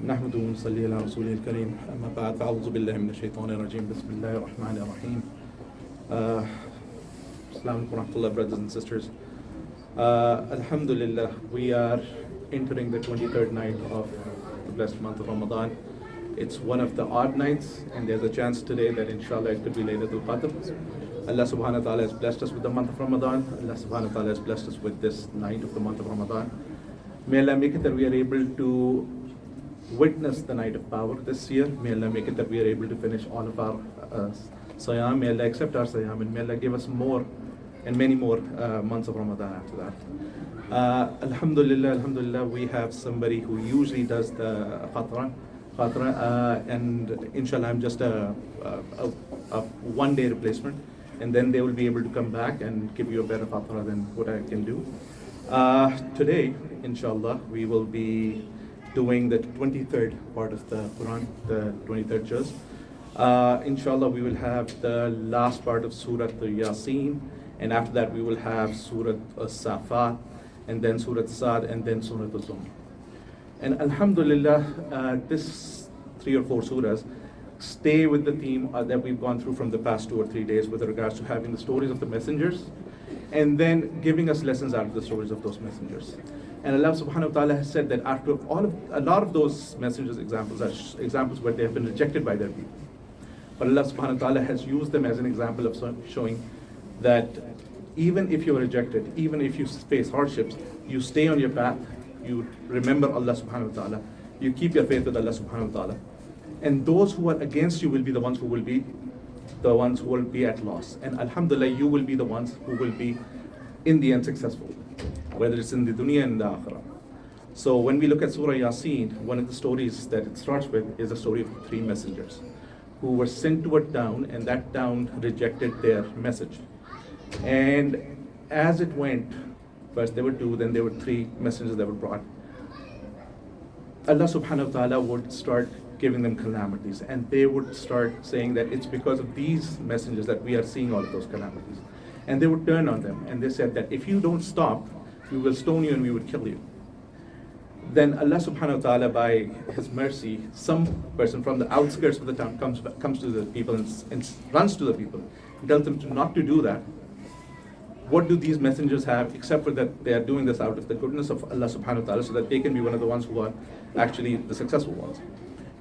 نحمده ونصلي على رسوله الكريم أما بعد فأعوذ بالله من الشيطان الرجيم بسم الله الرحمن الرحيم. Assalamu alaikum warahmatullahi, brothers and sisters. Alhamdulillah, we are entering the 23rd night of the blessed month of Ramadan. It's one of the odd nights, and there's a chance today that inshallah it could be Laylatul Qadr. Allah subhanahu wa ta'ala has blessed us with the month of Ramadan. Allah subhanahu wa ta'ala has blessed us with this night of the month of Ramadan. May Allah make it that we are able to witness the night of power this year. May Allah make it that we are able to finish all of our Siyam. May Allah accept our Siyam, and may Allah give us more and many more months of Ramadan after that. Alhamdulillah, we have somebody who usually does the Khatra, and inshallah I'm just a one-day replacement, and then they will be able to come back and give you a better Khatra than what I can do. Today, inshallah, we will be doing the 23rd part of the Quran, the 23rd juz. Inshallah, we will have the last part of Surah Yasin, and after that we will have Surah Safat, and then Surah Sad, and then Surah Zumar. And Alhamdulillah, this 3 or 4 surahs stay with the theme that we've gone through from the past 2 or 3 days with regards to having the stories of the messengers, and then giving us lessons out of the stories of those messengers. And Allah subhanahu wa ta'ala has said that after a lot of those messengers' examples are examples where they have been rejected by their people. But Allah subhanahu wa ta'ala has used them as an example of showing that even if you're rejected, even if you face hardships, you stay on your path, you remember Allah subhanahu wa ta'ala, you keep your faith with Allah subhanahu wa ta'ala. And those who are against you will be the ones who will be at loss. And alhamdulillah, you will be the ones who will be in the end successful, whether it's in the dunya and the akhirah. So when we look at Surah Yasin, one of the stories that it starts with is a story of 3 messengers who were sent to a town, and that town rejected their message. And as it went, first there were 2, then there were 3 messengers that were brought. Allah subhanahu wa ta'ala would start giving them calamities, and they would start saying that it's because of these messengers that we are seeing all of those calamities. And they would turn on them, and they said that if you don't stop, we will stone you and we would kill you. Then Allah subhanahu wa ta'ala, by His mercy, some person from the outskirts of the town comes to the people and runs to the people and tells them not to do that. What do these messengers have except for that they are doing this out of the goodness of Allah subhanahu wa ta'ala, so that they can be one of the ones who are actually the successful ones.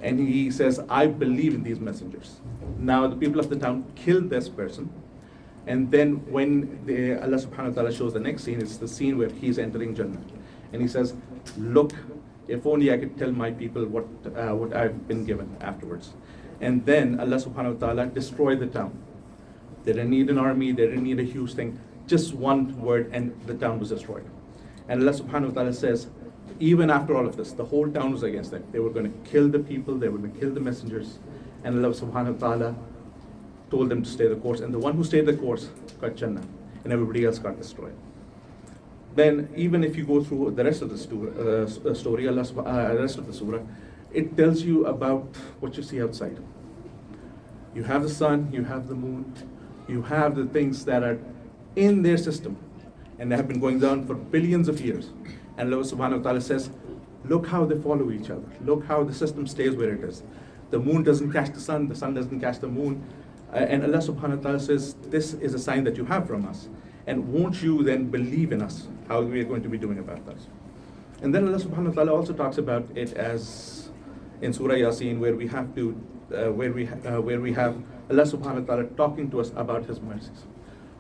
And he says, I believe in these messengers. Now the people of the town killed this person. And then when Allah subhanahu wa ta'ala shows the next scene, it's the scene where he's entering Jannah. And he says, look, if only I could tell my people what I've been given afterwards. And then Allah subhanahu wa ta'ala destroyed the town. They didn't need an army, they didn't need a huge thing, just one word and the town was destroyed. And Allah subhanahu wa ta'ala says, even after all of this, the whole town was against them. They were going to kill the people, they were going to kill the messengers. And Allah subhanahu wa ta'ala told them to stay the course, and the one who stayed the course got Jannah, and everybody else got destroyed. Then even if you go through the rest of the story, the rest of the surah, it tells you about what you see outside. You have the sun, you have the moon, you have the things that are in their system, and they have been going down for billions of years. And Allah subhanahu wa ta'ala says, look how they follow each other. Look how the system stays where it is. The moon doesn't catch the sun doesn't catch the moon. And Allah subhanahu wa ta'ala says, this is a sign that you have from us. And won't you then believe in us, how we are going to be doing about this? And then Allah subhanahu wa ta'ala also talks about it as in Surah Yasin, where we have Allah subhanahu wa ta'ala talking to us about His mercies.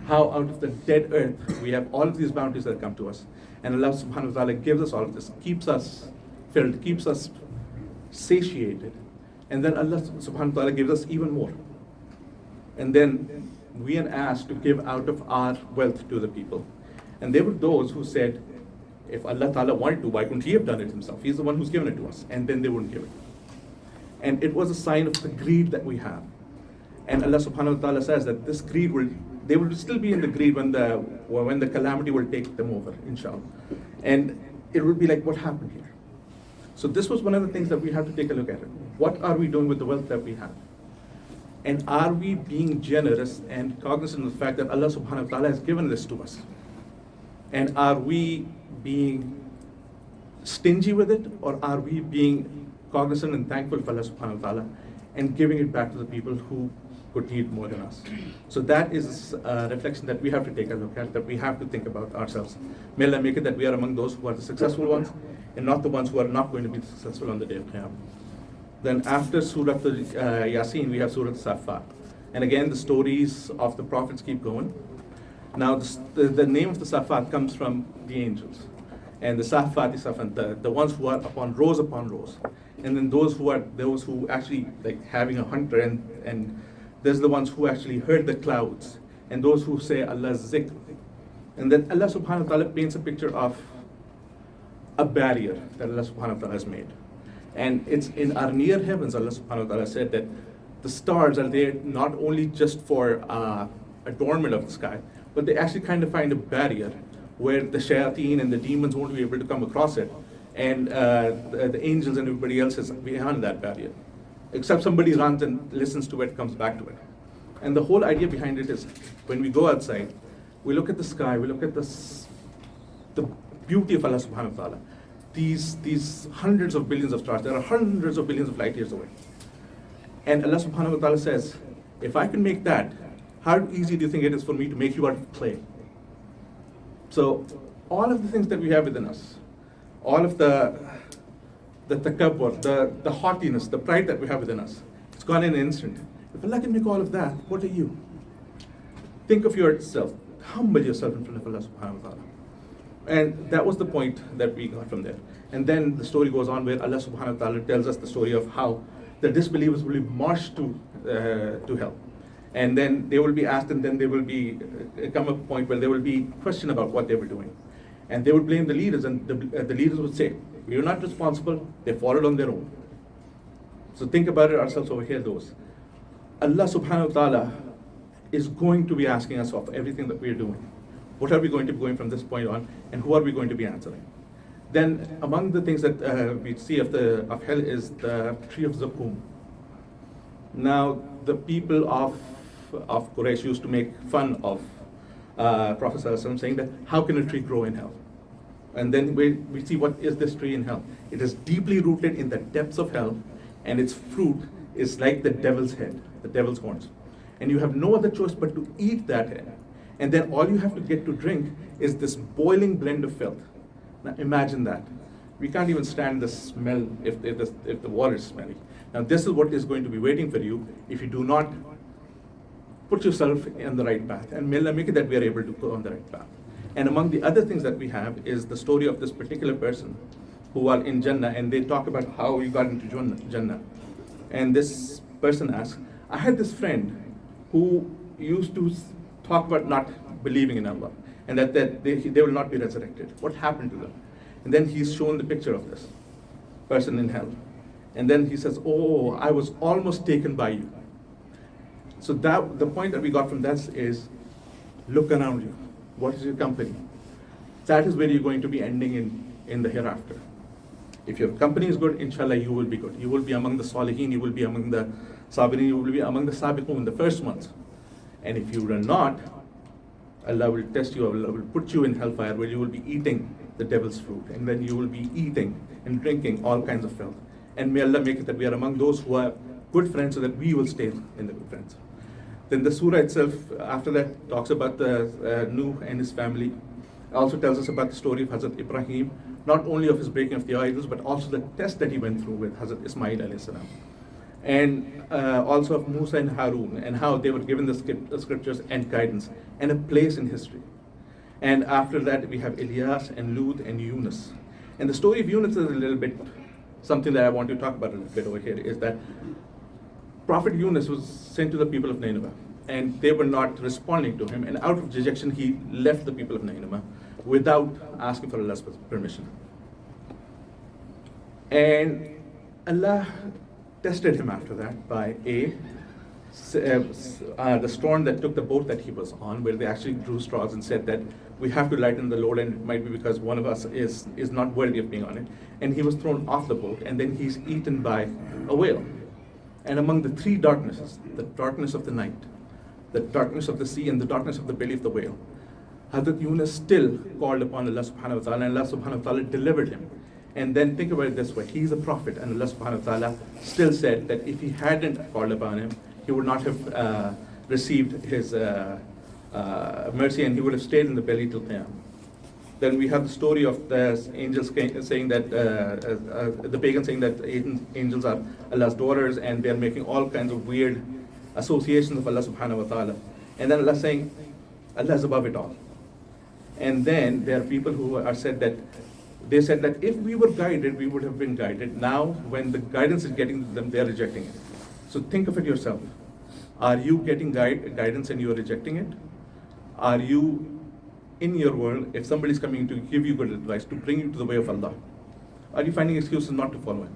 How out of the dead earth, we have all of these bounties that come to us. And Allah subhanahu wa ta'ala gives us all of this, keeps us filled, keeps us satiated. And then Allah subhanahu wa ta'ala gives us even more. And then we are asked to give out of our wealth to the people. And there were those who said, if Allah Ta'ala wanted to, why couldn't He have done it Himself? He's the one who's given it to us. And then they wouldn't give it. And it was a sign of the greed that we have. And Allah subhanahu wa ta'ala says that this greed they will still be in the greed when the calamity will take them over, inshallah. And it will be like, what happened here? So this was one of the things that we have to take a look at. What are we doing with the wealth that we have? And are we being generous and cognizant of the fact that Allah subhanahu wa ta'ala has given this to us? And are we being stingy with it, or are we being cognizant and thankful for Allah subhanahu wa ta'ala, and giving it back to the people who could need more than us. So that is a reflection that we have to take a look at, that we have to think about ourselves. May Allah make it that we are among those who are the successful ones, and not the ones who are not going to be successful on the day of Qiyamah. Then after Surah Yasin, we have Surah Safat. And again, the stories of the prophets keep going. Now, the name of the Safat comes from the angels. And the Safat, the ones who are upon rows. And then those who actually like having a hunter, and there's the ones who actually heard the clouds, and those who say Allah's zikr. And then Allah subhanahu wa ta'ala paints a picture of a barrier that Allah subhanahu wa ta'ala has made. And it's in our near heavens, Allah subhanahu wa ta'ala said that the stars are there not only just for adornment of the sky, but they actually kind of find a barrier where the shayateen and the demons won't be able to come across it, and the angels and everybody else is behind that barrier. Except somebody runs and listens to it, comes back to it. And the whole idea behind it is when we go outside, we look at the sky, we look at the beauty of Allah subhanahu wa ta'ala. These hundreds of billions of stars, there are hundreds of billions of light years away. And Allah subhanahu wa ta'ala says, if I can make that, how easy do you think it is for me to make you out of clay? So all of the things that we have within us, all of the takabbur, the haughtiness, the pride that we have within us, it's gone in an instant. If Allah can make all of that, what are you? Think of yourself. Humble yourself in front of Allah subhanahu wa ta'ala. And that was the point that we got from there. And then the story goes on where Allah subhanahu wa ta'ala tells us the story of how the disbelievers will be marched to hell. And then they will be asked, and then they will be come a point where there will be question about what they were doing. And they would blame the leaders, and the leaders would say, we are not responsible, they followed on their own. So think about it ourselves over here, those. Allah subhanahu wa ta'ala is going to be asking us of everything that we are doing. What are we going to be going from this point on, and who are we going to be answering? Then among the things that we see of hell is the tree of Zaqqum. Now the people of Quraysh used to make fun of Prophet ﷺ, saying that how can a tree grow in hell? And then we see what is this tree in hell. It is deeply rooted in the depths of hell, and its fruit is like the devil's head, the devil's horns. And you have no other choice but to eat that head. And then all you have to get to drink is this boiling blend of filth. Now imagine that. We can't even stand the smell if the water is smelly. Now this is what is going to be waiting for you if you do not put yourself in the right path. And may Allah make it that we are able to go on the right path. And among the other things that we have is the story of this particular person who are in Jannah, and they talk about how you got into Jannah. And this person asks, I had this friend who used to talk about not believing in Allah, and that they will not be resurrected. What happened to them? And then he's shown the picture of this person in hell. And then he says, oh, I was almost taken by you. So that the point that we got from that is, look around you. What is your company? That is where you're going to be ending in the hereafter. If your company is good, inshallah, you will be good. You will be among the salihin, you will be among the sabirin, you will be among the sabiqun, the first ones. And if you are not, Allah will test you, Allah will put you in hellfire where you will be eating the devil's fruit. And then you will be eating and drinking all kinds of filth. And may Allah make it that we are among those who are good friends so that we will stay in the good friends. Then the surah itself, after that, talks about the Nuh and his family. Also tells us about the story of Hazrat Ibrahim, not only of his breaking of the idols, but also the test that he went through with Hazrat Ismail alayhi salam. And also of Musa and Harun, and how they were given the scriptures and guidance, and a place in history. And after that, we have Ilyas and Lut and Yunus. And the story of Yunus is a little bit, something that I want to talk about a little bit over here, is that Prophet Yunus was sent to the people of Nineveh, and they were not responding to him, and out of dejection he left the people of Nineveh without asking for Allah's permission. And Allah tested him after that by the storm that took the boat that he was on, where they actually drew straws and said that we have to lighten the load, and it might be because one of us is not worthy of being on it. And he was thrown off the boat, and then he's eaten by a whale. And among the three darknesses, the darkness of the night, the darkness of the sea, and the darkness of the belly of the whale, Hazrat Yunus still called upon Allah subhanahu wa ta'ala, and Allah subhanahu wa ta'ala delivered him. And then think about it this way, he's a prophet, and Allah subhanahu wa ta'ala still said that if he hadn't called upon him, he would not have received his mercy, and he would have stayed in the belly till Qiyam. Then we have the story of the angels saying that, the pagans saying that angels are Allah's daughters, and they're making all kinds of weird associations of Allah subhanahu wa ta'ala. And then Allah saying, Allah is above it all. And then there are people who are said that, they said that if we were guided, we would have been guided. Now, when the guidance is getting to them, they are rejecting it. So think of it yourself. Are you getting guidance and you are rejecting it? Are you in your world, if somebody is coming to give you good advice, to bring you to the way of Allah, are you finding excuses not to follow Him?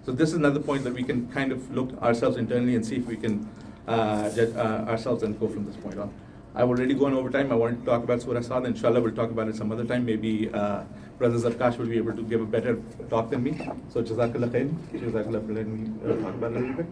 So this is another point that we can kind of look ourselves internally and see if we can judge ourselves and go from this point on. I've already gone over time. I wanted to talk about Surah Salat. Inshallah, we'll talk about it some other time. Maybe Brother Zarkash will be able to give a better talk than me. So Jazakallah khair. Jazakallah for letting me talk about it a little bit.